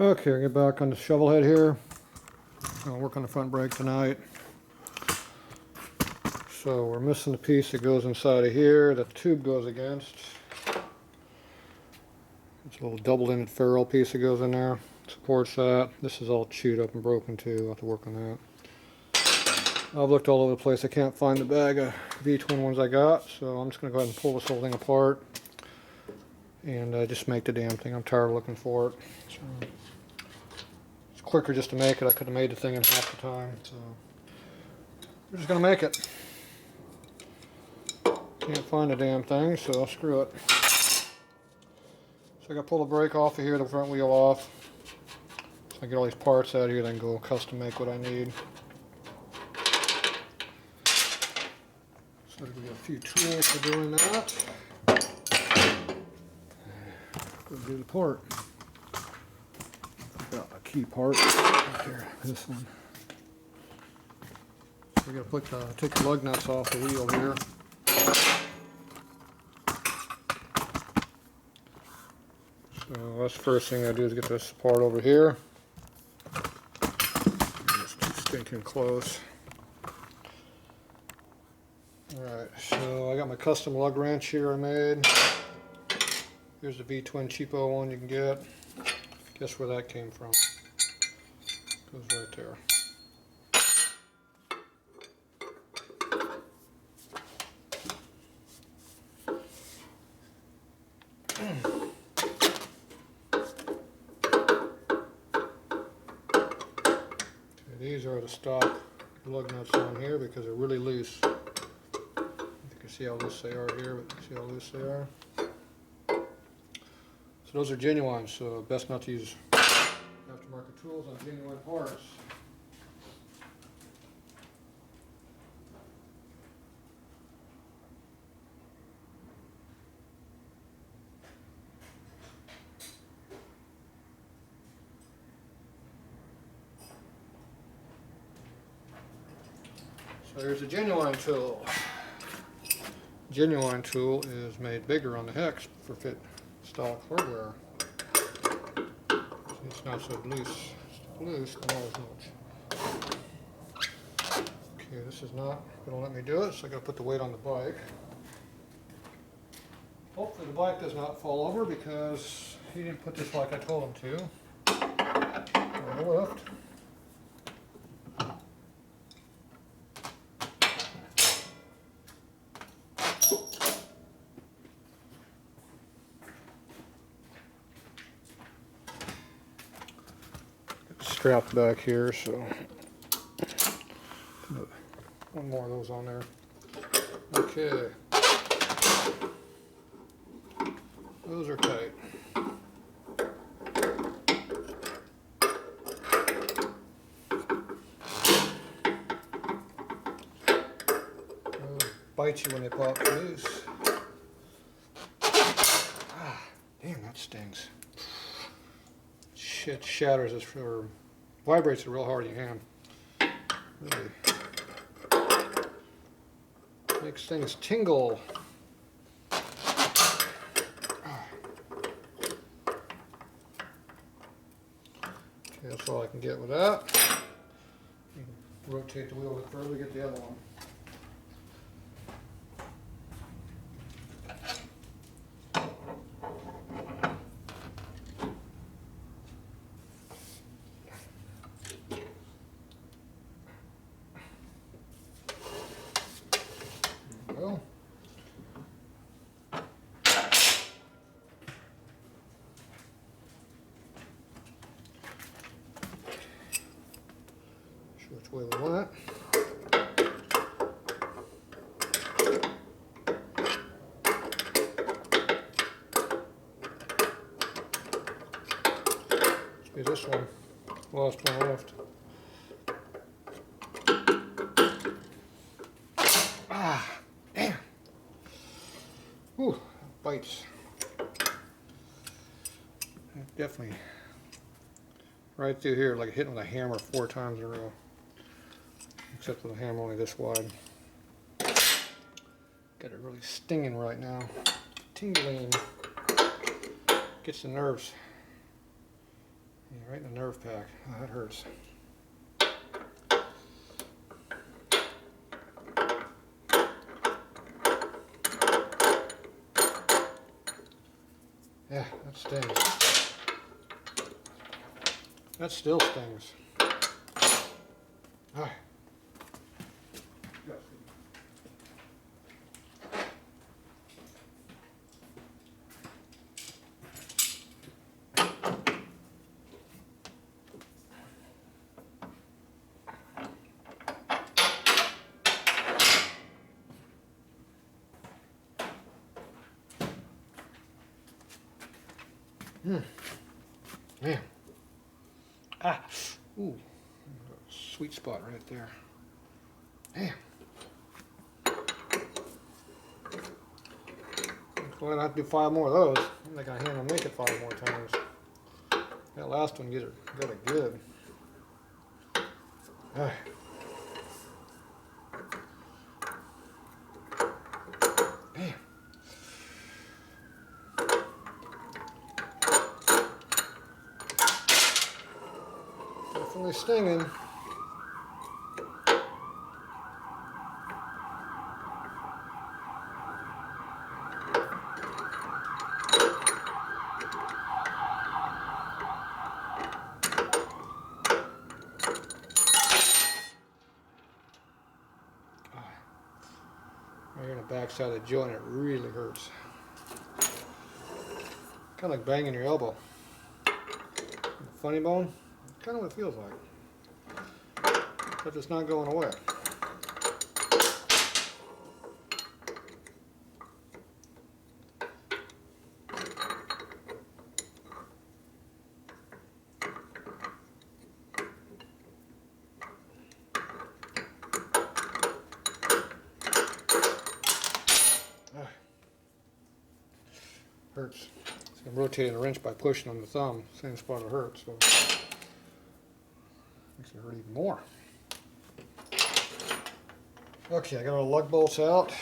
Okay, I'll get back on the shovelhead here. I'll work on the front brake tonight. So we're missing the piece that goes inside of here that the tube goes against. It's a little double-ended ferrule piece that goes in there. Supports that. This is all chewed up and broken too. I'll have to work on that. I've looked all over the place. I can't find the bag of V-twin ones I got, so I'm just going to go ahead and pull this whole thing apart and just make the damn thing. I'm tired of looking for it. So it's quicker just to make it. I could have made the thing in half the time. So we're just going to make it. Can't find the damn thing, so screw it. So I got to pull the brake off of here, the front wheel off. So I get all these parts out of here, then go custom make what I need. So we got a few tools for doing that. Go do the part. Got a key part right here, this one. So we got to take the lug nuts off the wheel here. So that's the first thing I do is get this part over here. It's too stinking close. Alright, so I got my custom lug wrench here I made. Here's the V-twin cheapo one you can get. Guess where that came from? Goes right there. Okay, these are the stock lug nuts on here because they're really loose. You can see how loose they are here, but see how loose they are. So those are genuine, so best not to use aftermarket tools on genuine parts. So here's a genuine tool. Genuine tool is made bigger on the hex for fit stock hardware. It's not so loose. It's loose, but not as much. Okay, this is not going to let me do it, so I got to put the weight on the bike. Hopefully the bike does not fall over because he didn't put this like I told him to. On the lift. Strapped back here, so one more of those on there. Okay, those are tight. Those bite you when they pop loose. Ah, damn, that stings. Shit shatters this or vibrates it real hard in your hand. Really makes things tingle. Okay, that's all I can get with that. You can rotate the wheel a bit further to get the other one. Well, sure which way we want. Must be this one. Last one left. Ah, damn. Ooh, bites. Definitely right through here, like hitting with a hammer 4 times in a row. Except with a hammer only this wide. Got it really stinging right now. Tingling. Gets the nerves. Right in the nerve pack. Oh, that hurts. Yeah, that stings. That still stings. Ah. Man. Ah. Ooh. Sweet spot right there. Damn. Well, I have to do 5 more of those. I'm not gonna handle make it 5 more times. That last one got it good. Ah. Damn. Definitely stinging. Right here on the back side of the joint, it really hurts. Kind of like banging your elbow. Funny bone, kind of what it feels like. But it's not going away. Hurts. So I'm rotating the wrench by pushing on the thumb, same spot it hurts, so makes it hurt even more. Okay, I got all the lug bolts out.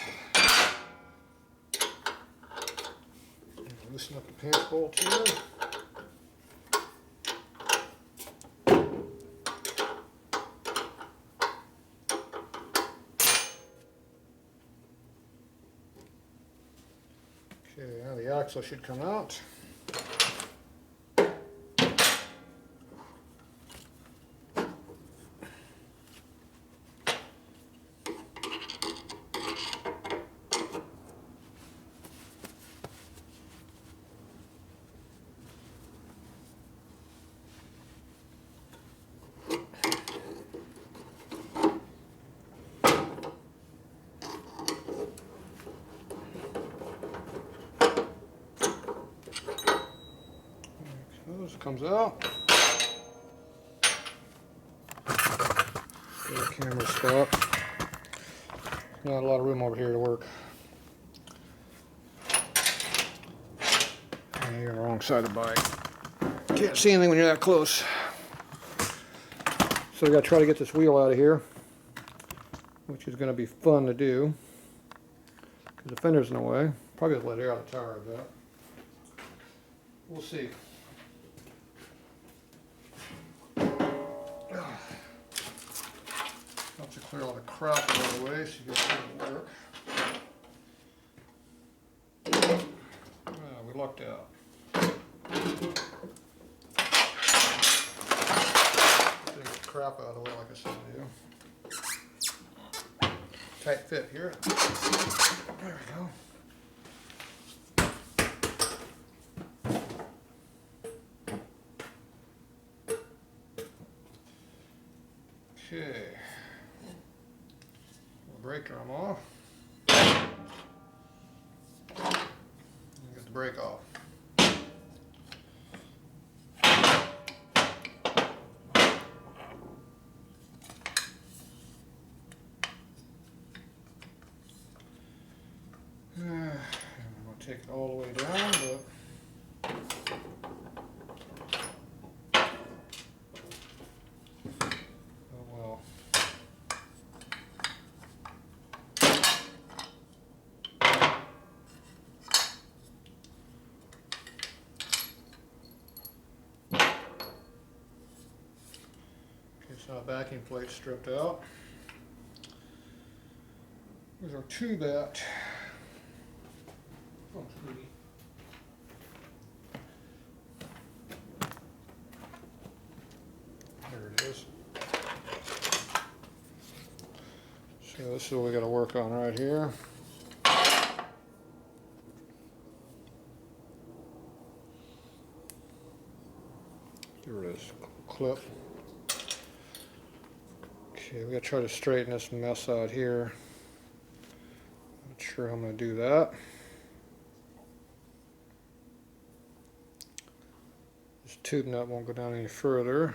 Loosen up the pinch bolt here. Okay, now the axle should come out. Comes out. The camera spot. Not a lot of room over here to work. Yeah, you're on the wrong side of the bike. Can't see anything when you're that close. So we got to try to get this wheel out of here, which is going to be fun to do because the fender's in the way. Probably have to let air out of the tire a bit. We'll see. Helps you clear all the crap out of the way so you get it to work. We lucked out. Take the crap out of the way like I said to do. Tight fit here. There we go. Okay. Brake arm off. Get the brake off. I'm going to take it all the way down, but There's our backing plate stripped out. There's our tube at. Oh, pretty. There it is. So this is what we got to work on right here. Here it is, clip. Okay, we got to try to straighten this mess out here. Not sure how I'm going to do that. This tube nut won't go down any further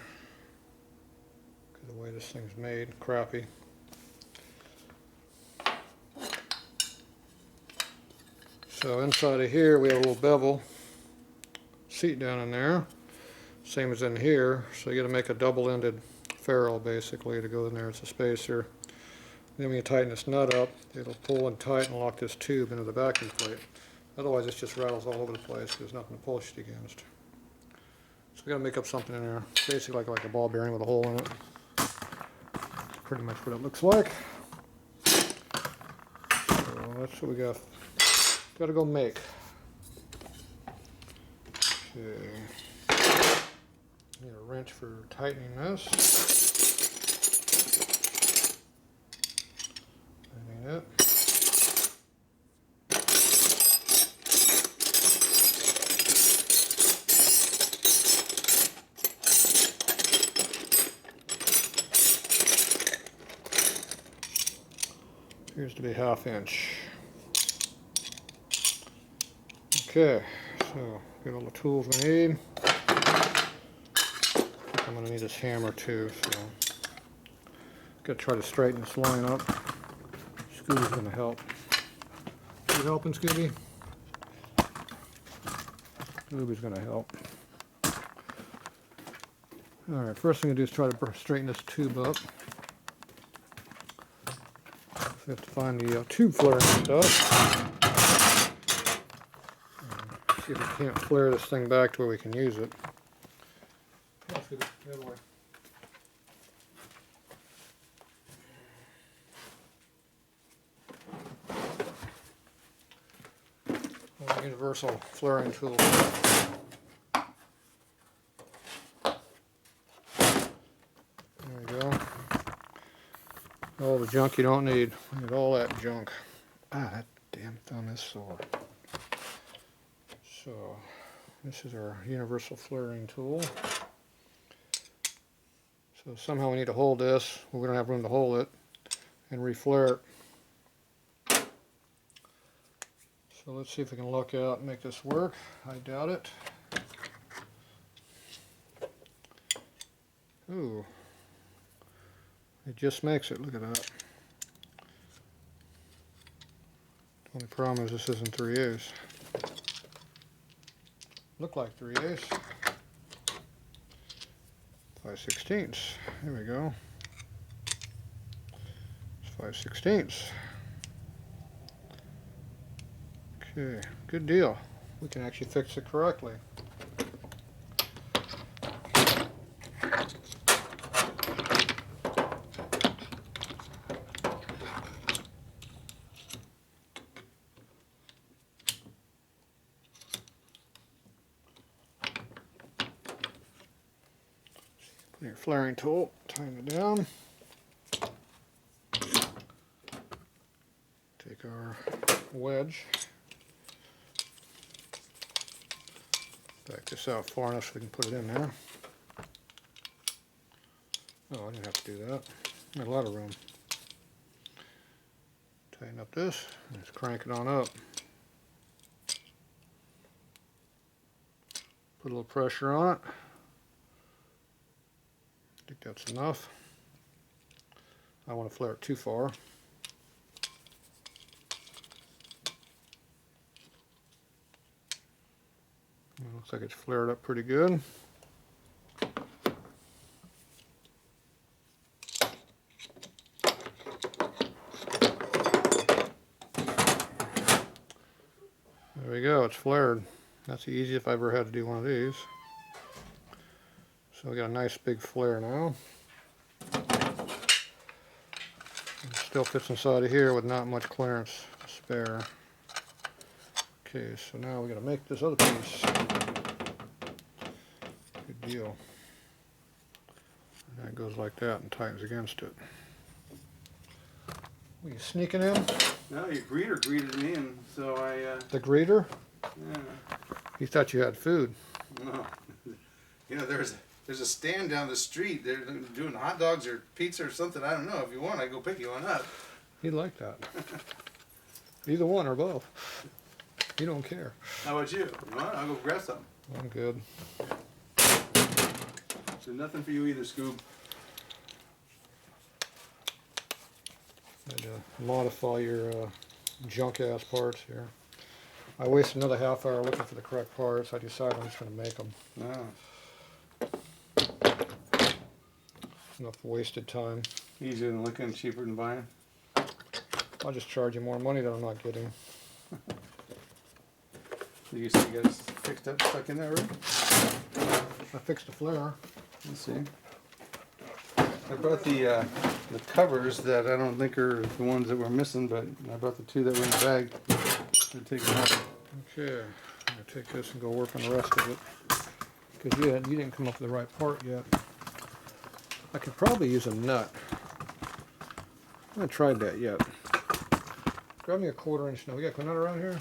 because of the way this thing's made, crappy. So inside of here we have a little bevel seat down in there, same as in here. So you got to make a double-ended ferrule basically to go in there. It's a spacer. Then when you tighten this nut up, it'll pull and tighten and lock this tube into the backing plate. Otherwise, it just rattles all over the place because there's nothing to push it against. So we got to make up something in there, basically like a ball bearing with a hole in it. Pretty much what it looks like. So that's what we got. Got to go make. Okay. Need a wrench for tightening this. Tightening it. Appears to be 1/2 inch. Okay, so get all the tools we need. I think I'm going to need this hammer too, so got to try to straighten this line up. Scooby's going to help. You helping, Scooby? Scooby's going to help. Alright, first thing to do is try to straighten this tube up. So we have to find the tube flaring stuff. See if we can't flare this thing back to where we can use it. Let's get it the other way. Universal flaring tool. There we go. All the junk you don't need. We need all that junk. Ah, that damn thumb is sore. So, this is our universal flaring tool. So somehow we need to hold this. We don't have room to hold it and reflare it. So let's see if we can luck out and make this work. I doubt it. Ooh. It just makes it. Look at that. The only problem is this isn't 3/8. Look like 3/8. 5/16. There we go. It's 5/16. Okay, good deal. We can actually fix it correctly. Put your flaring tool, tighten it down. Take our wedge. Back this out far enough so we can put it in there. Oh, I didn't have to do that. I had a lot of room. Tighten up this, and just crank it on up. Put a little pressure on it. I think that's enough. I don't want to flare it too far. It looks like it's flared up pretty good. There we go, it's flared. That's the easiest I've ever had to do one of these. So we got a nice big flare now. Still fits inside of here with not much clearance to spare. Okay, so now we got to make this other piece. Good deal. And that goes like that and tightens against it. Were you sneaking in? No, your greeter greeted me, and so I. The greeter? Yeah. He thought you had food. No. You know, there's a stand down the street. They're doing hot dogs or pizza or something. I don't know. If you want, I go pick you one up. He'd like that. Either one or both. He don't care. How about you? You want? I'll go grab something. I'm good. So nothing for you either, Scoob. Had to modify your junk ass parts here. I wasted another half hour looking for the correct parts. I decided I'm just going to make them. Oh. Enough wasted time. Easier than looking, cheaper than buying. I'll just charge you more money that I'm not getting. You see, you got it fixed up, stuck in there, Rick? I fixed the flare. Let's see. I brought the covers that I don't think are the ones that we're missing, but I brought the two that were in the bag. I'll take them out. Okay, I'm going to take this and go work on the rest of it. Because you didn't come up with the right part yet. I could probably use a nut. I haven't tried that yet. Grab me a 1/4 inch nut. We got a nut around here?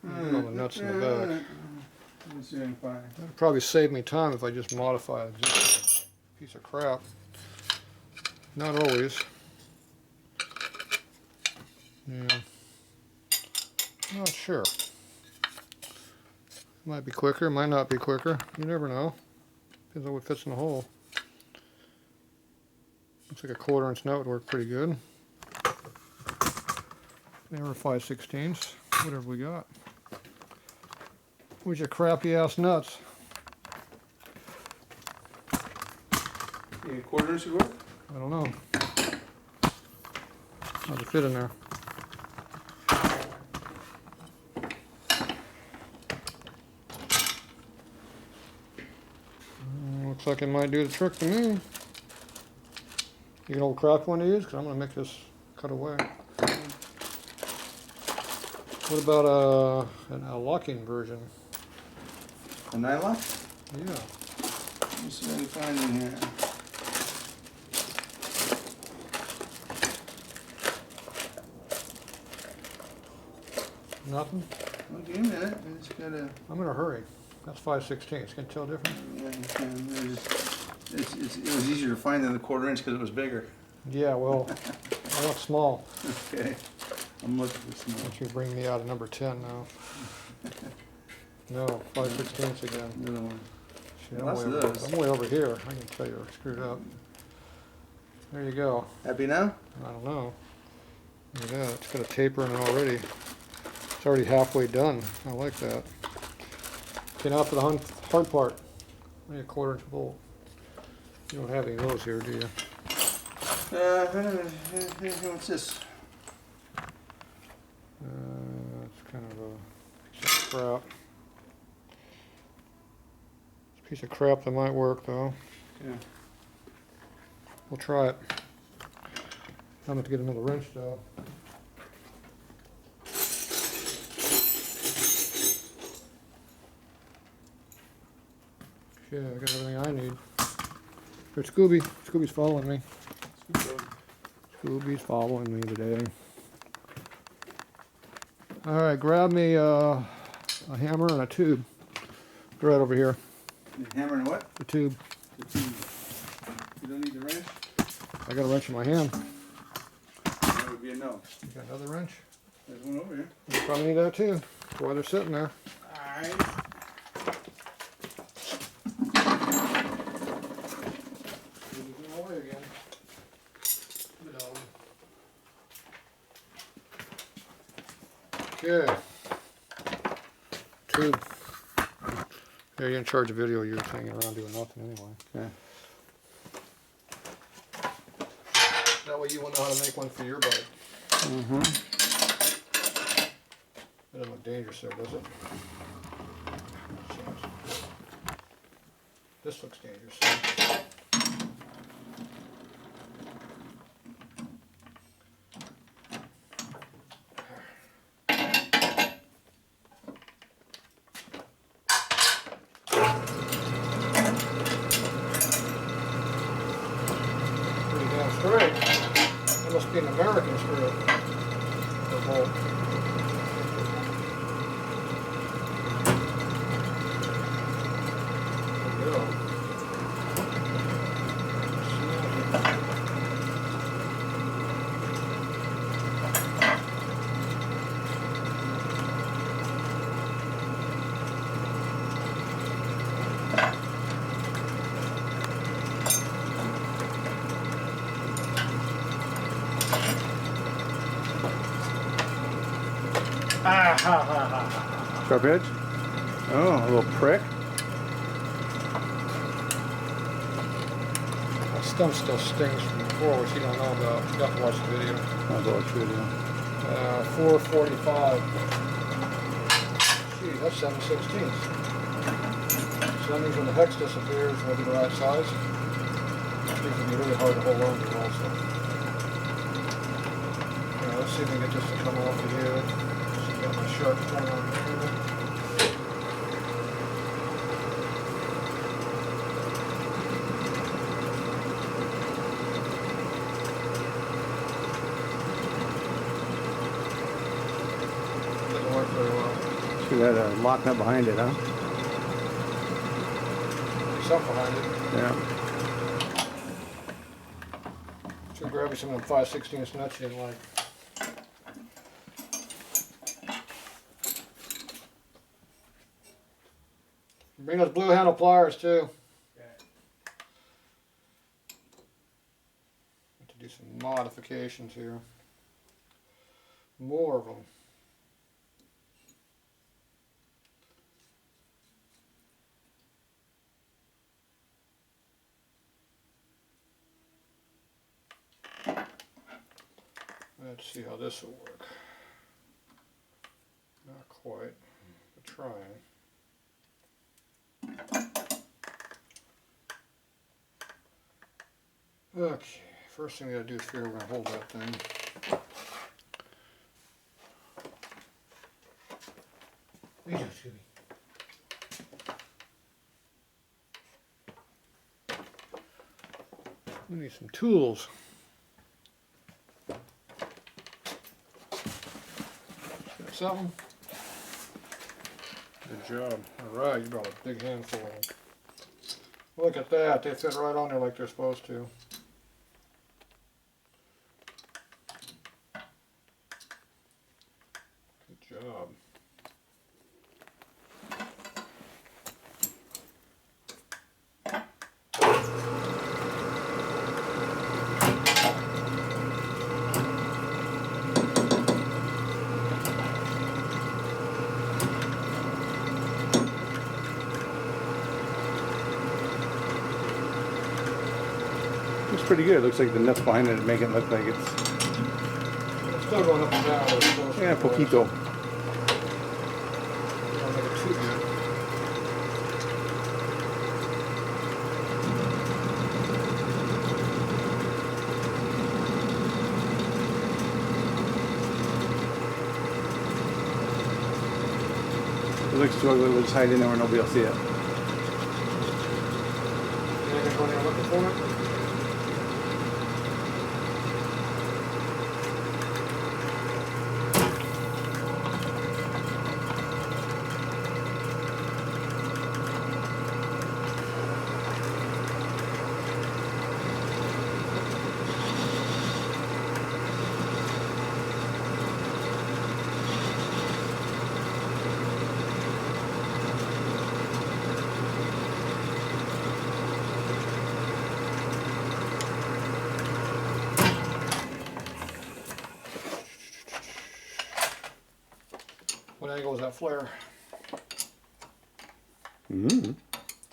Put all the nuts in the back. Let me see if I can find it. That'd probably save me time if I just modify a piece of crap. Not always. Yeah. Not sure. Might be quicker, might not be quicker. You never know. Depends on what fits in the hole. Looks like a 1/4 inch nut would work pretty good. Never 5/16. Whatever we got. Where's your crappy ass nuts? You need a 1/4 inch worth? I don't know. How's it fit in there? Looks like it might do the trick to me. You an old craft one to use? Because I'm going to make this cut away. What about a locking version? A nylon? Yeah. Let me see what I can find in here. Nothing? Well, give me a minute. I just gotta. I'm in a hurry. That's 5/16. Can you tell different? Yeah, you can. It was easier to find than the 1/4 inch because it was bigger. Yeah, well, I want small. Okay. I'm looking for small. Why don't you bring me out a number 10 now? No, 5/16 again. Another one. Shit, Lots of those. I'm way over here. I can tell you're screwed up. There you go. Happy now? I don't know. Look at that. It's got a taper in it already. It's already halfway done. I like that. Okay, now for the hard part. I need a 1/4 inch bolt. You don't have any of those here, do you? What's this? It's kind of a piece of crap. It's a piece of crap that might work, though. Yeah. We'll try it. I'm going to get another wrench, though. Okay, I got everything I need. Here's Scooby. Scooby's following me. Scooby's following me today. Alright, grab me a hammer and a tube. They're right over here. The hammer and what? The tube. The tube. You don't need the wrench? I got a wrench in my hand. That would be a no. You got another wrench? There's one over here. You probably need that too. That's why they're sitting there. Alright. Okay. Tube. Yeah, you're in charge of video. You're hanging around doing nothing anyway. Okay. That way you will know how to make one for your bike. Mm-hmm. That doesn't look dangerous there, does it? This looks dangerous. Must be an American screw. Or bolt. There we go. Ah, ha, ha, ha, ha. Sharp edge? Oh, a little prick. My stump still stings from before, which you don't know about. You have to watch the video. I'll watch the video. 445. Gee, that's 7/16. So that means when the hex disappears, it'll be the right size. These will be really hard to hold on to also. Let's see if we can get this to come off of here. So got my sharp point on here. Doesn't work very well. See that lock nut behind it, huh? There's something behind it. Yeah. Should grab me some of them 5/16 nuts you didn't like. Bring those blue handle pliers too. Have to do some modifications here. More of them. Let's see how this will work. Not quite, but trying. Okay, first thing we gotta do is figure out we're gonna hold that thing. Excuse me. We need some tools. Got something? Good job. Alright, you brought a big handful of them. Look at that, they fit right on there like they're supposed to. Good job. Looks pretty good. Looks like the nuts behind it make it look like it's... It's still going up and down. Where it's supposed to Yeah, go. poquito. Don't make it too good. It looks too ugly. We'll just hide in there where nobody will see it. You ain't gonna go in there looking for it? What angle is that flare? Mm-hmm.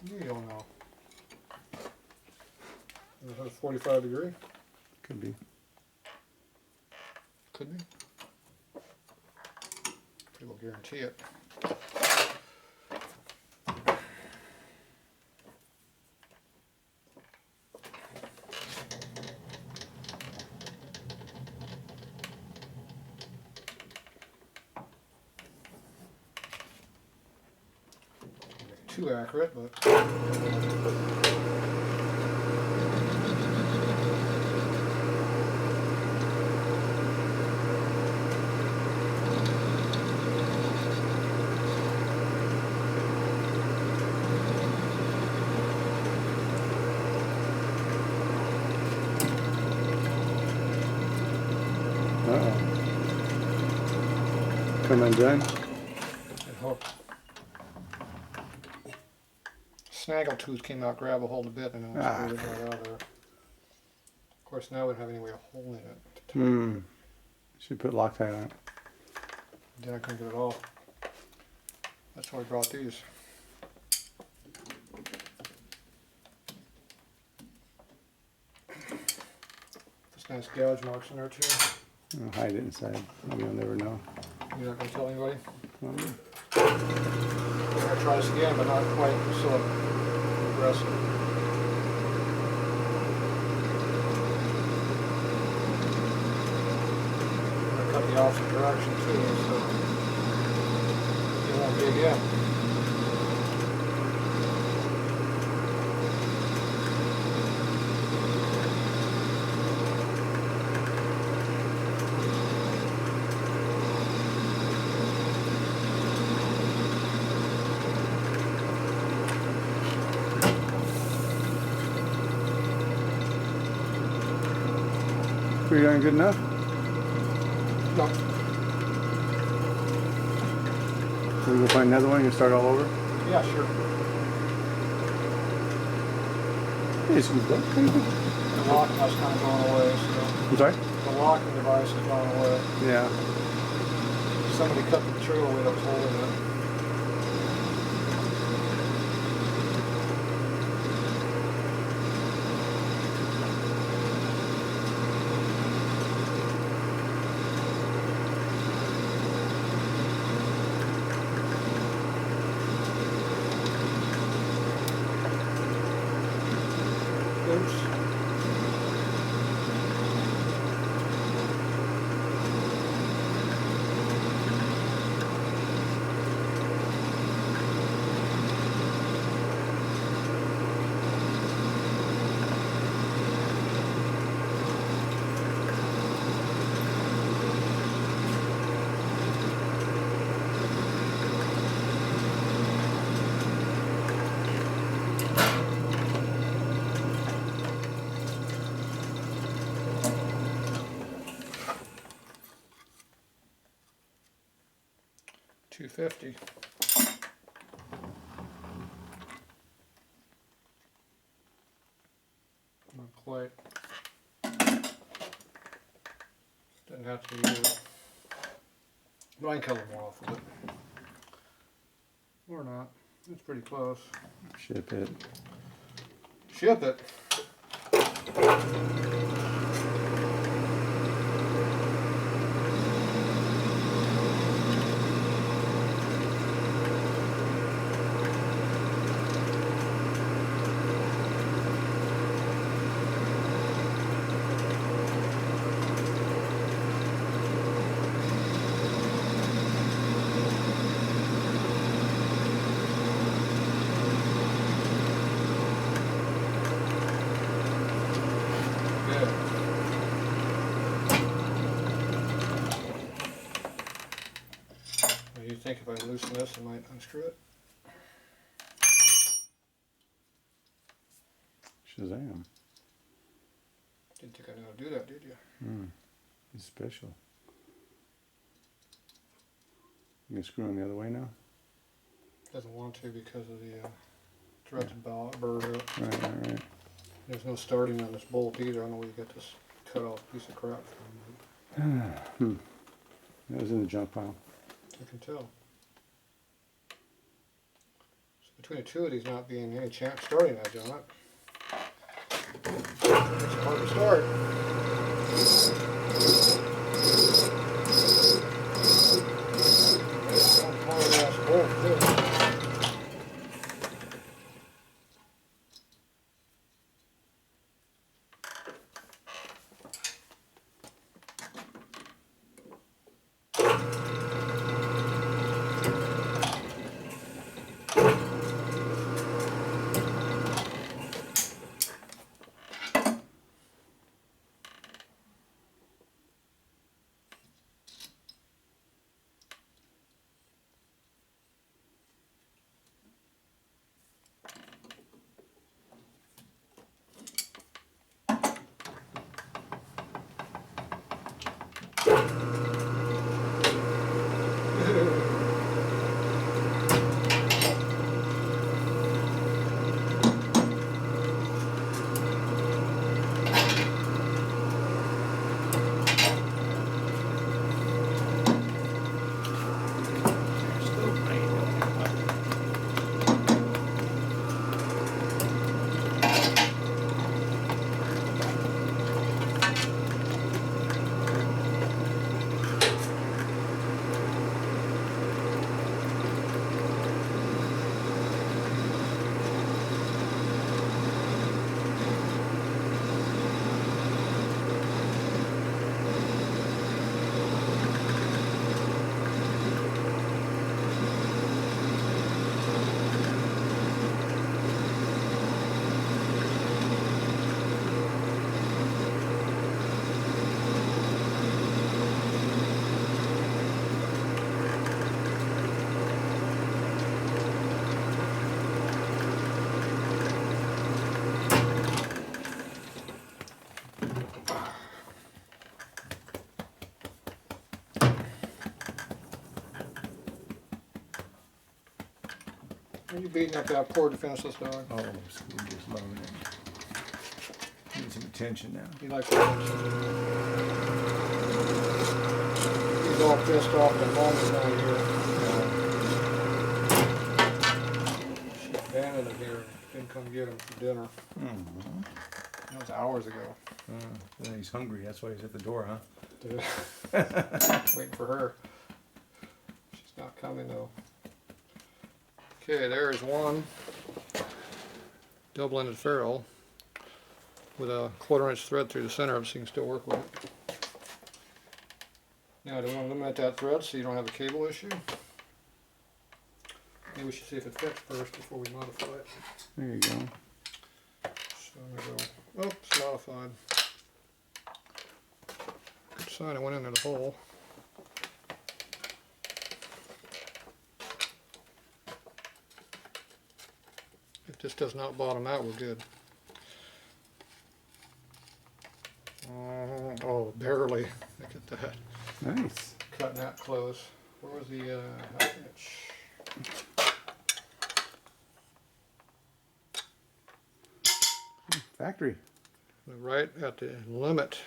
You don't know. Is it 45 degree? Could be. Could be. People guarantee it. Too accurate, but I 45 come undone. And hook. Snaggle tooth came out, grab a hold of it, and then I screwed it right out of there. Of course, now we don't have any way of holding it. Should put Loctite on it. Then I couldn't get it off. That's why we brought these. This nice gouge marks in there too. I'll hide it inside. Maybe you'll never know. You're not going to tell anybody? Um, I'm going to try this again, but not quite so aggressive. I'm going to cut the opposite direction too, so you won't dig in. Pretty darn good enough. No. So we go find another one and start all over. Yeah, sure. Hey, it's good. The locking that's kind of going away, so I'm sorry? the locking device is going away. Yeah. Somebody cut the material away that was holding it. Oops. $250. Not quite. Doesn't have to be either. But I can cut more off of it. Or not. It's pretty close. Ship it. Ship it. You think if I loosen this, I might unscrew it? Shazam. Didn't think I knew how to do that, did you? It's special. You can screw them the other way now? Doesn't want to because of the threads burred up. Right. There's no starting on this bolt either. I don't know where you get this cut off piece of crap from. That was in the junk pile. I can tell. So between the two of these not being any chance starting edge on it, it's hard to start. It's a hard ass bolt too. Are you beating up that poor defenseless dog? Oh, Scooby just loving it. Need some attention now. He likes the attention. He's all pissed off at mom is not here. She abandoned him here. Didn't come get him for dinner. Mm-hmm. That was hours ago. Yeah, he's hungry. That's why he's at the door, huh? Waiting for her. She's not coming though. Okay, there's one double-ended ferrule with a 1/4" thread through the center of it so you can still work with it. Now, do we want to eliminate that thread so you don't have a cable issue? Maybe we should see if it fits first before we modify it. There you go. So I'm going to go, oops, modified. Good sign, it went into the hole. If this does not bottom out, we're good. Oh, barely. Look at that. Nice. Cutting that close. Where was the half inch? Factory. Right at the limit.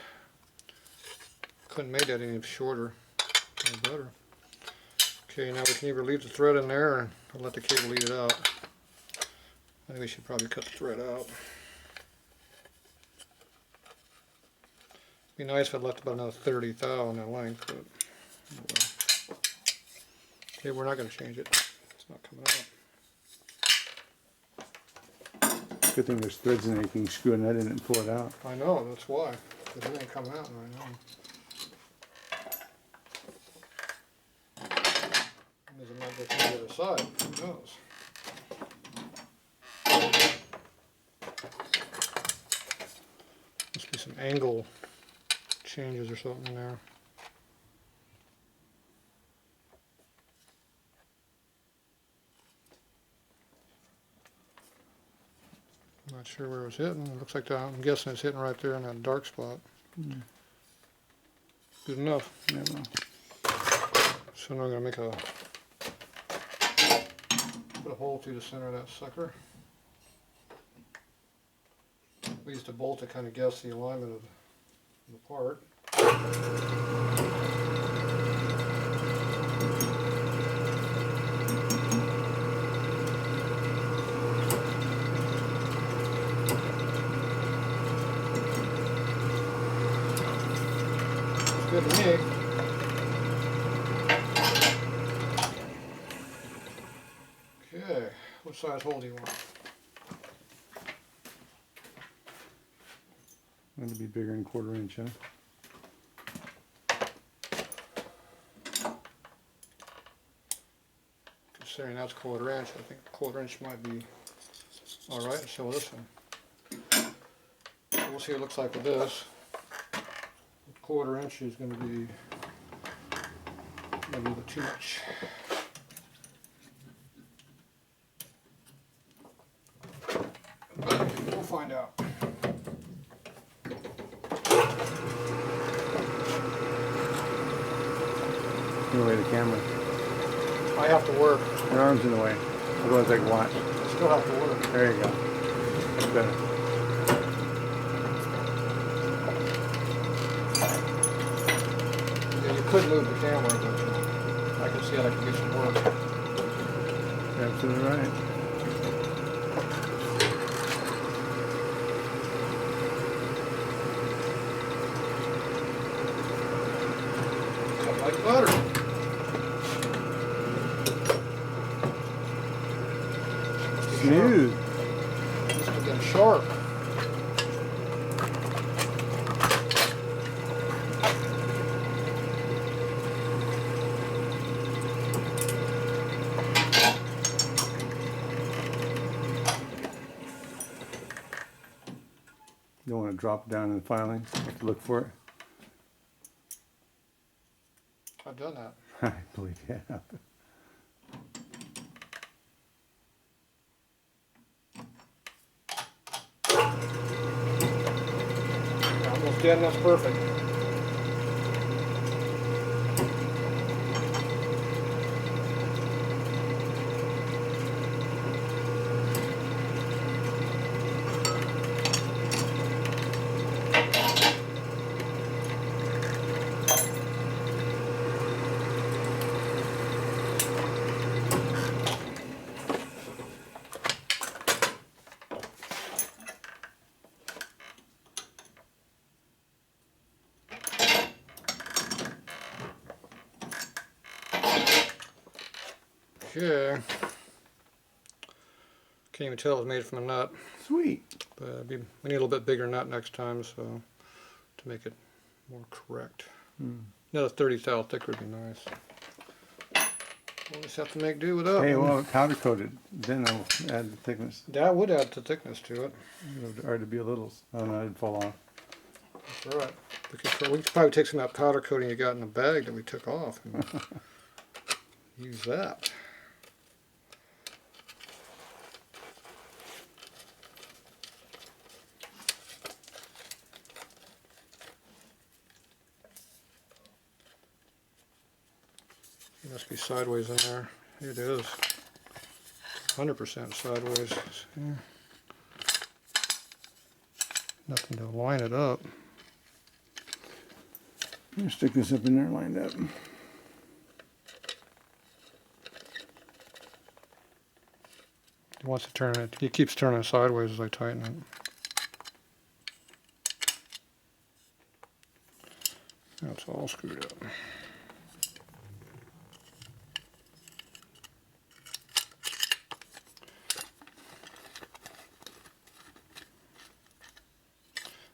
Couldn't make that any shorter or better. Okay, now we can either leave the thread in there or let the cable lead it out. I think we should probably cut the thread out. Be nice if I left about another 30 thou in the length, but oh well. Okay, we're not going to change it. It's not coming out. Good thing there's threads in there. You can screw a nut in it and pull it out. I know, that's why. Because it ain't coming out right now. Does it not go to the other side? Who knows? Must be some angle changes or something in there. I'm not sure where it was hitting. It looks like that, I'm guessing it's hitting right there in that dark spot. Mm. Good enough. Yeah, well. So now I'm going to make put a hole through the center of that sucker. We used to bolt to kind of guess the alignment of the part. It's good to me. Okay, what size hole do you want? That'll be bigger than 1/4 inch, huh? Considering that's 1/4 inch, I think 1/4 inch might be alright. So this one. So we'll see what it looks like with this. 1/4 inch is going to be maybe a little too much. But we'll find out. In the way of the camera. I have to work. Your arm's in the way. Otherwise I can watch. I still have to work. There you go. That's better. Yeah, you could move the camera, but I can see how I can get some work. Absolutely right. Cut like butter. Smooth. Must have been sharp. You don't want to drop it down in the filing. You have to look for it. I've done that. I believe you have. Almost dead, and that's perfect. Okay. Can't even tell it was made from a nut, Sweet. but we need a little bit bigger nut next time, so to make it more correct. Another 30 thou thicker would be nice. We'll just have to make do with that Hey, one. well, powder coated, then I'll add the thickness. That would add the thickness to it. Or to be a little, oh no, it'd fall off. That's right. We could probably take some of that powder coating you got in the bag that we took off and use that. It must be sideways in there. It is. 100% sideways. See? Nothing to line it up. I'm gonna stick this up in there lined up. It wants to turn it. It keeps turning sideways as I tighten it. That's all screwed up.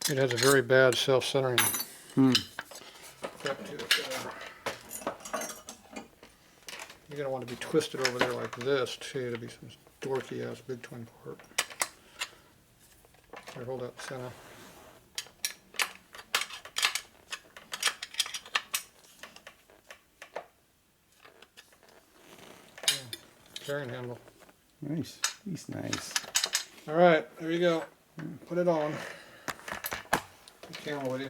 It has a very bad self-centering effect to it. You're going to want to be twisted over there like this too to be some dorky ass big twin part. Here, hold up, center. Carrying handle. Nice, he's nice. All right, there you go. Put it on. Camera with you.